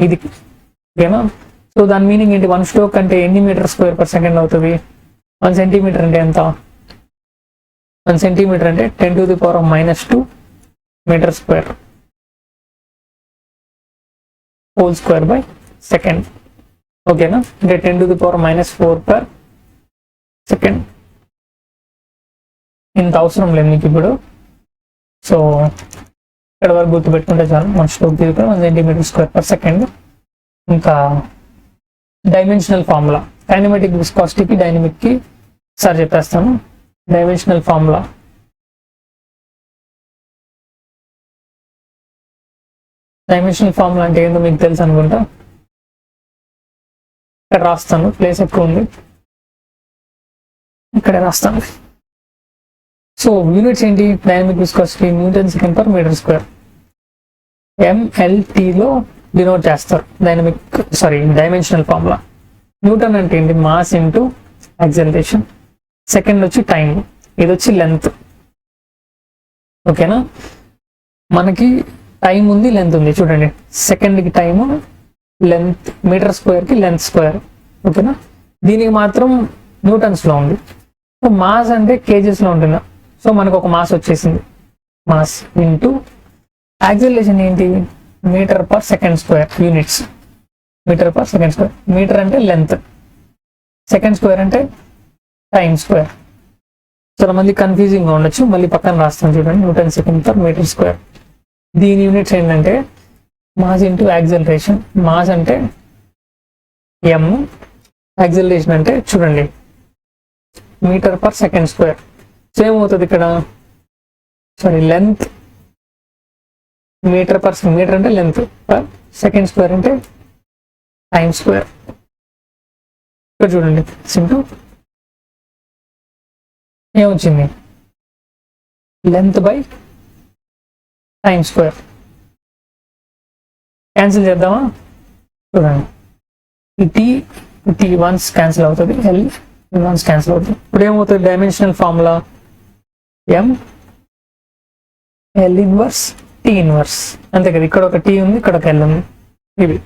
ఇది. ఓకేనా. So దాని మీనింగ్ ఏంటి? 1 స్టోక్ అంటే ఎన్ని మీటర్ స్క్వేర్ పర్ సెకండ్ అవుతుంది? 1 సెంటీమీటర్ అంటే ఎంత? 1 సెంటీమీటర్ అంటే 10⁻⁻² metre square whole square by second. ఓకేనా, అంటే 10⁻⁴ పర్ సెకండ్. ఇంత అవసరం లేదు మీకు ఇప్పుడు. సో ఇక్కడ వరకు గుర్తుపెట్టుకుంటే చాలు. 1 stoke 1 centimetre square per second. ఇంకా డైమెన్షనల్ ఫార్ములా, కైనమాటిక్ విస్కాసిటీకి డైనమిక్కి సార్ చెప్పేస్తాను. డైమెన్షనల్ ఫార్ములా అంటే ఏంటో మీకు తెలుసు అనుకుంటా. ఇక్కడ రాస్తాను, ప్లేస్ ఎక్కువ ఉంది, ఇక్కడే రాస్తాను. సో యూనిట్స్ ఏంటి? Dynamic viscosity newton second per metre square. MLTలో డినోట్ చేస్తారు డైమెన్షనల్ ఫార్ములా. న్యూటన్ అంటే ఏంటి? Mass into acceleration. సెకండ్ వచ్చి టైం, ఇది వచ్చి లెంత్. ఓకేనా, మనకి టైం ఉంది, లెంత్ ఉంది. చూడండి, సెకండ్కి టైము, లెంత్ మీటర్ స్క్వేర్కి లెంత్ స్క్వేర్. ఓకేనా, దీనికి మాత్రం న్యూటన్స్లో ఉంది. సో మాస్ అంటే కేజెస్లో ఉంటుంది. సో మనకు ఒక మాస్ వచ్చేసింది. మాస్ ఇంటూ యాక్సలరేషన్ ఏంటి? Metre per second square. Units metre per second square. Metre అంటే లెంత్, సెకండ్ స్క్వేర్ అంటే టైం స్క్వేర్. చాలా మంది కన్ఫ్యూజింగ్గా ఉండొచ్చు, మళ్ళీ పక్కన రాస్తాను చూడండి. Newton second per metre square. దీని యూనిట్స్ ఏంటంటే మాస్ ఇంటూ యాక్సలరేషన్. మాస్ అంటే m, యాక్సలరేషన్ అంటే చూడండి metre per second square. Same అవుతుంది ఇక్కడ. Length metre per second. Metre అంటే లెంత్, పర్ సెకండ్ స్క్వేర్ అంటే టైం స్క్వేర్. ఇక్కడ చూడండి సింపుల్. ఏమొచ్చింది? Length by time square. Cancel చేద్దామా? చూడండి, ఈ టీ వన్స్ క్యాన్సిల్ అవుతుంది, ఎల్ వన్స్ క్యాన్సిల్ అవుతుంది. ఇప్పుడు ఏమవుతుంది, dimensional formula M L inverse T inverse, అంతే కదా. ఇక్కడ ఒక టీ ఉంది, ఇక్కడ ఒక ఎల్ ఉంది. ఇది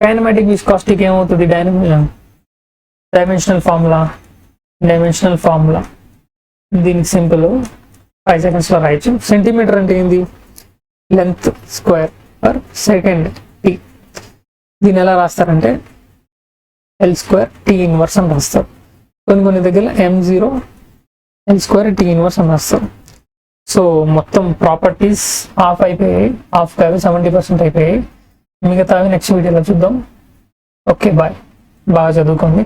కైనమాటిక్ విస్కాసిటీకి ఏమవుతుంది, డైమెన్షనల్ ఫార్ములా దీనికి సింపుల్ 5 సెకండ్స్లో రాయొచ్చు. సెంటీమీటర్ అంటే ఏంది, length square per second T. దీన్ని ఎలా రాస్తారంటే ఎల్ స్క్వేర్ టీ ఇన్వర్స్ అని రాస్తారు. కొన్ని దగ్గర M0 L square tea inverse అని రాస్తారు. సో మొత్తం ప్రాపర్టీస్ హాఫ్ అయిపోయాయి, హాఫ్ కాదు 70% అయిపోయాయి. మిగతావి నెక్స్ట్ వీడియోలో చూద్దాం. ఓకే బాయ్, బాగా చదువుకోండి.